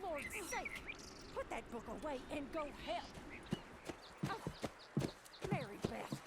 Lord's sake! Put that book away and go help! Oh, Mary Beth.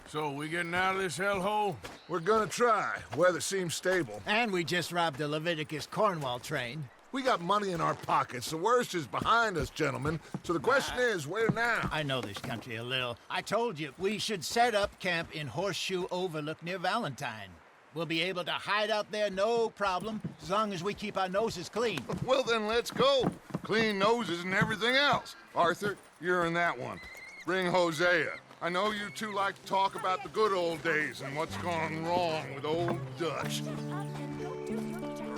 So, we getting out of this hellhole? We're gonna try. Weather seems stable. And we just robbed the Leviticus Cornwall train. We got money in our pockets. The worst is behind us, gentlemen. So the question is, where now? I know this country a little. I told you, we should set up camp in Horseshoe Overlook near Valentine. We'll be able to hide out there, no problem, as long as we keep our noses clean. Well, then let's go. Clean noses and everything else. Arthur, you're in that one. Bring Hosea. I know you two like to talk about the good old days and what's gone wrong with old Dutch. Shut up and go do your job!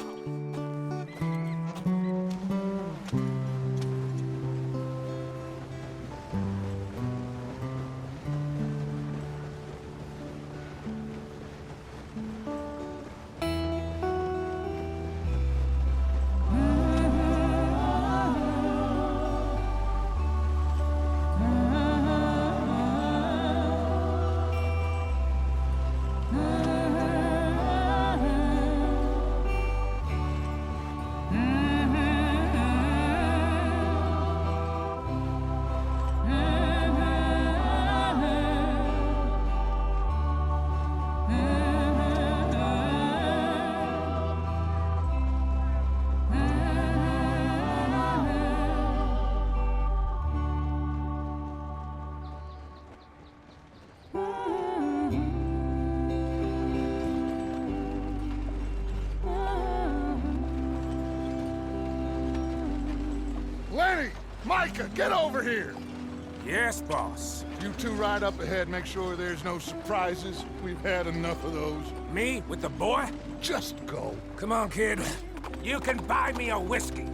Lenny! Micah, get over here! Yes, boss. You two ride up ahead, make sure there's no surprises. We've had enough of those. Me with the boy? Just go. Come on, kid. You can buy me a whiskey.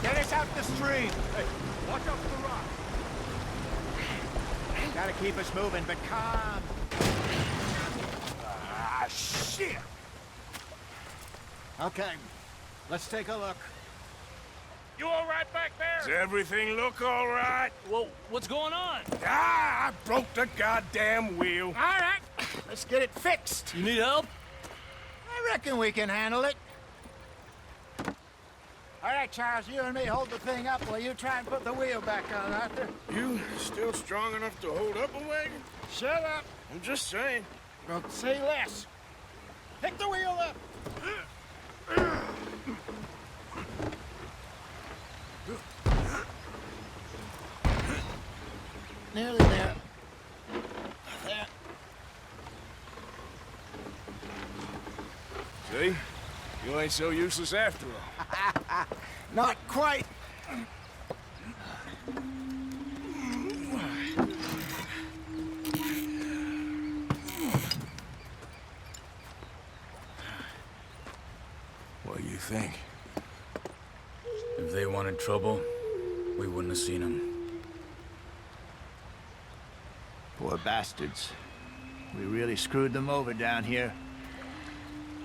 Get us out the stream! Hey, watch out for the rock. Gotta keep us moving, but calm. Ah, shit! Okay, let's take a look. You all right back Does there? everything look all right? Well, what's going on? Ah, I broke the goddamn wheel. All right, let's get it fixed. You need help? I reckon we can handle it. All right, Charles, you and me hold the thing up while you try and put the wheel back on, Arthur. You still strong enough to hold up a wagon? Shut up. I'm just saying. Don't say less. Pick the wheel up. Nearly there. There. See? You ain't so useless after all. Not quite. What do you think? If they wanted trouble, we wouldn't have seen them. Poor bastards. We really screwed them over down here.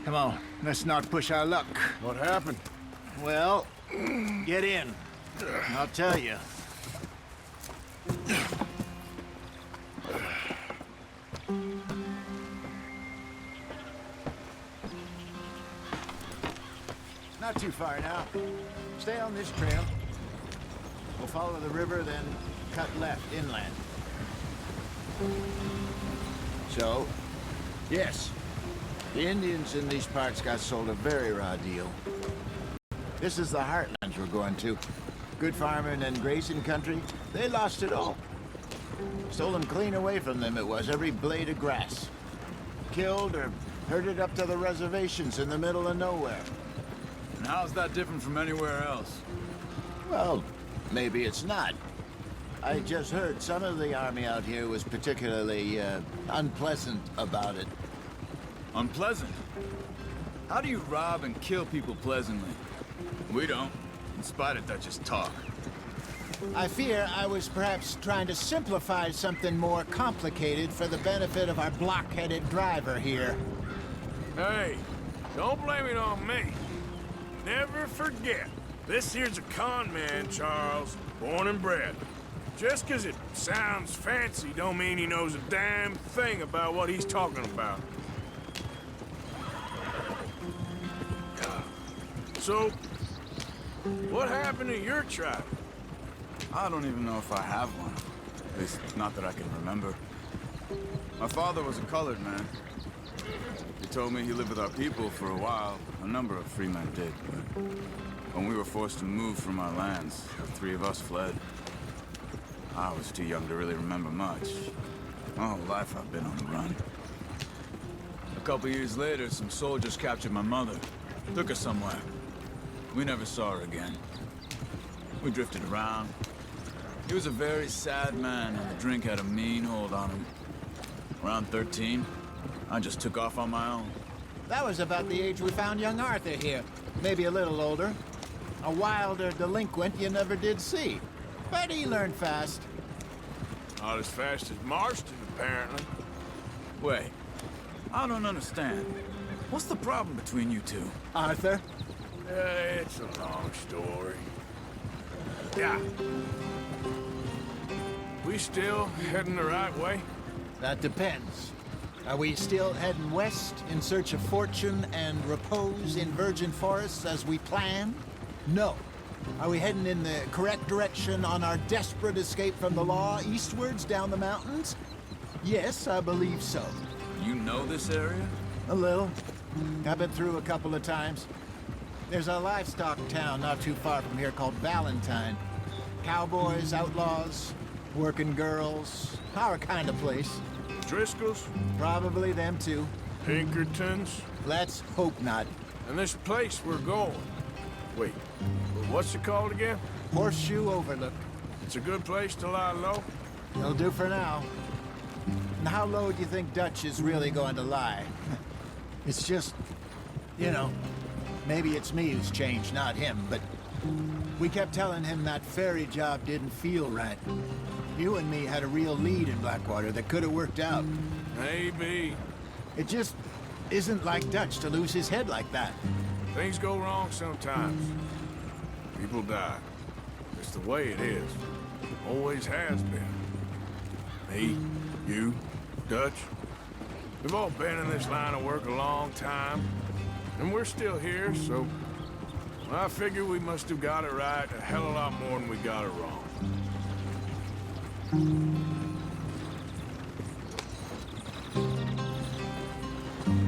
Come on, let's not push our luck. What happened? Well, get in. I'll tell you. Not too far now. Stay on this trail. We'll follow the river, then cut left inland. So, yes, the Indians in these parts got sold a very raw deal. This is the heartlands we're going to. Good farming and grazing country, they lost it all. Stolen clean away from them it was, every blade of grass. Killed or herded up to the reservations in the middle of nowhere. And how's that different from anywhere else? Well, maybe it's not. I just heard some of the army out here was particularly unpleasant about it. Unpleasant? How do you rob and kill people pleasantly? We don't, in spite of Dutch's talk. I fear I was perhaps trying to simplify something more complicated for the benefit of our block-headed driver here. Hey, don't blame it on me. Never forget, this here's a con man, Charles, born and bred. Just 'cause it sounds fancy don't mean he knows a damn thing about what he's talking about. So, what happened to your tribe? I don't even know if I have one. At least, not that I can remember. My father was a colored man. He told me he lived with our people for a while. A number of free men did, but when we were forced to move from our lands, the three of us fled. I was too young to really remember much. My whole life I've been on the run. A couple years later, some soldiers captured my mother. Took her somewhere. We never saw her again. We drifted around. He was a very sad man, and the drink had a mean hold on him. Around 13, I just took off on my own. That was about the age we found young Arthur here. Maybe a little older. A wilder delinquent you never did see. But he learned fast. Not as fast as Marston, apparently. Wait, I don't understand. What's the problem between you two? Arthur? It's a long story. Yeah. We still heading the right way? That depends. Are we still heading west in search of fortune and repose in virgin forests as we planned? No. Are we heading in the correct direction on our desperate escape from the law eastwards down the mountains? Yes, I believe so. You know this area? A little. I've been through a couple of times. There's a livestock town not too far from here called Valentine. Cowboys, outlaws, working girls, our kind of place. Driscoll's? Probably them too. Pinkertons? Let's hope not. And this place we're going. Wait, what's it called again? Horseshoe Overlook. It's a good place to lie low? It'll do for now. And how low do you think Dutch is really going to lie? It's just, you know, maybe it's me who's changed, not him, but we kept telling him that ferry job didn't feel right. You and me had a real lead in Blackwater that could have worked out. Maybe. It just isn't like Dutch to lose his head like that. Things go wrong sometimes. People die. It's the way it is. Always has been. Me, you, Dutch. We've all been in this line of work a long time. And we're still here, so I figure we must have got it right a hell of a lot more than we got it wrong.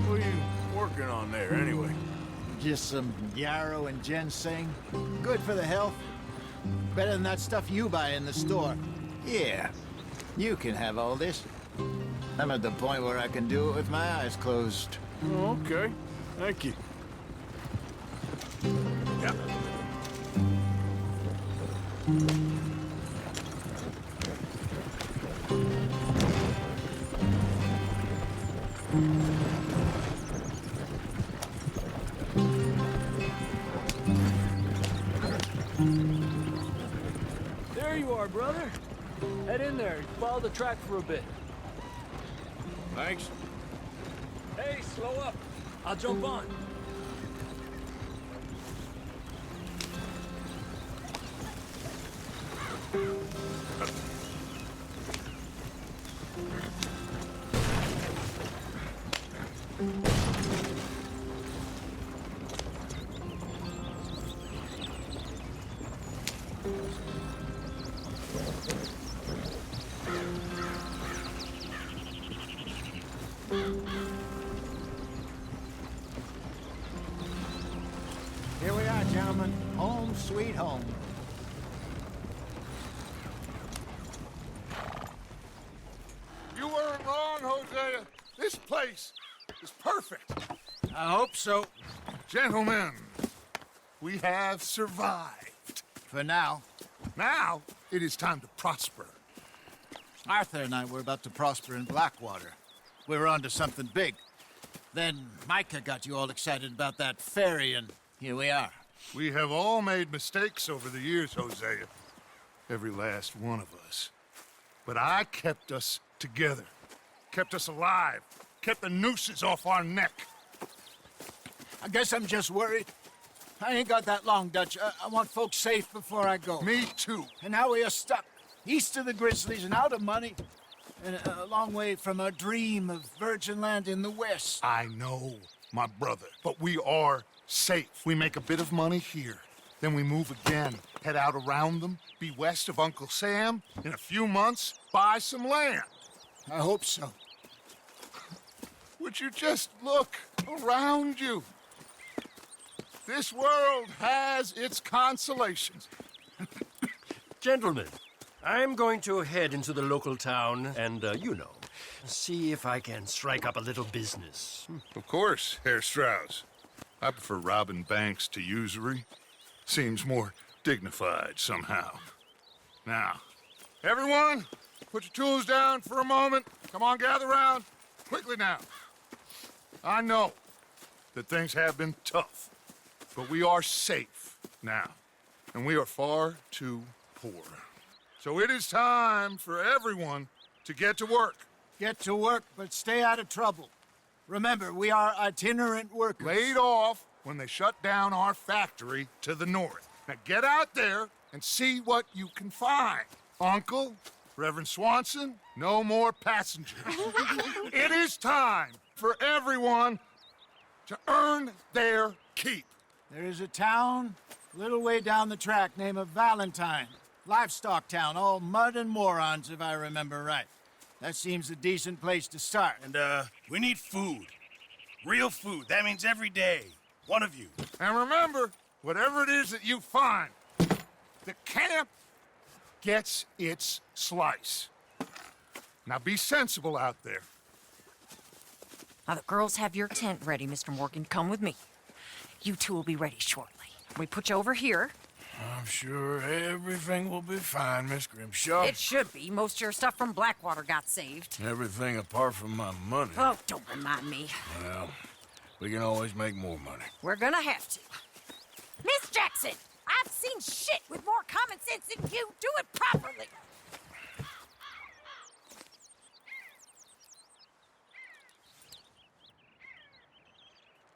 What are you working on there, anyway? Just some yarrow and ginseng. Good for the health. Better than that stuff you buy in the store. Yeah, you can have all this. I'm at the point where I can do it with my eyes closed. Oh, okay. Thank you. Yeah. There you are, brother. Head in there. Follow the track for a bit. Thanks. Hey, slow up. I'll jump on. Here we are, gentlemen. Home sweet home. You weren't wrong, Hosea. This place is perfect. I hope so. Gentlemen, we have survived. For now. Now, it is time to prosper. Arthur and I were about to prosper in Blackwater. We were onto something big. Then Micah got you all excited about that ferry, and here we are. We have all made mistakes over the years, Hosea. Every last one of us. But I kept us together. Kept us alive. Kept the nooses off our neck. I guess I'm just worried. I ain't got that long, Dutch. I want folks safe before I go. Me too. And now we are stuck, east of the Grizzlies and out of money, and a long way from our dream of virgin land in the west. I know, my brother. But we are safe. We make a bit of money here. Then we move again, head out around them, be west of Uncle Sam. In a few months, buy some land. I hope so. Would you just look around you? This world has its consolations. Gentlemen, I'm going to head into the local town and, see if I can strike up a little business. Of course, Herr Strauss. I prefer robbing banks to usury. Seems more dignified somehow. Now, everyone, put your tools down for a moment. Come on, gather round. Quickly now. I know that things have been tough, but we are safe now, and we are far too poor. So it is time for everyone to get to work. Get to work, but stay out of trouble. Remember, we are itinerant workers. Laid off when they shut down our factory to the north. Now get out there and see what you can find. Uncle, Reverend Swanson, no more passengers. It is time for everyone to earn their keep. There is a town a little way down the track named Valentine. Livestock town, all mud and morons, if I remember right. That seems a decent place to start. And, we need food. Real food. That means every day. One of you. And remember, whatever it is that you find, the camp gets its slice. Now be sensible out there. Now, the girls have your tent ready, Mr. Morgan. Come with me. You two will be ready shortly. We put you over here. I'm sure everything will be fine, Miss Grimshaw. It should be. Most of your stuff from Blackwater got saved. Everything apart from my money. Oh, don't remind me. Well, we can always make more money. We're gonna have to. Miss Jackson, I've seen shit with more common sense than you. Do it properly.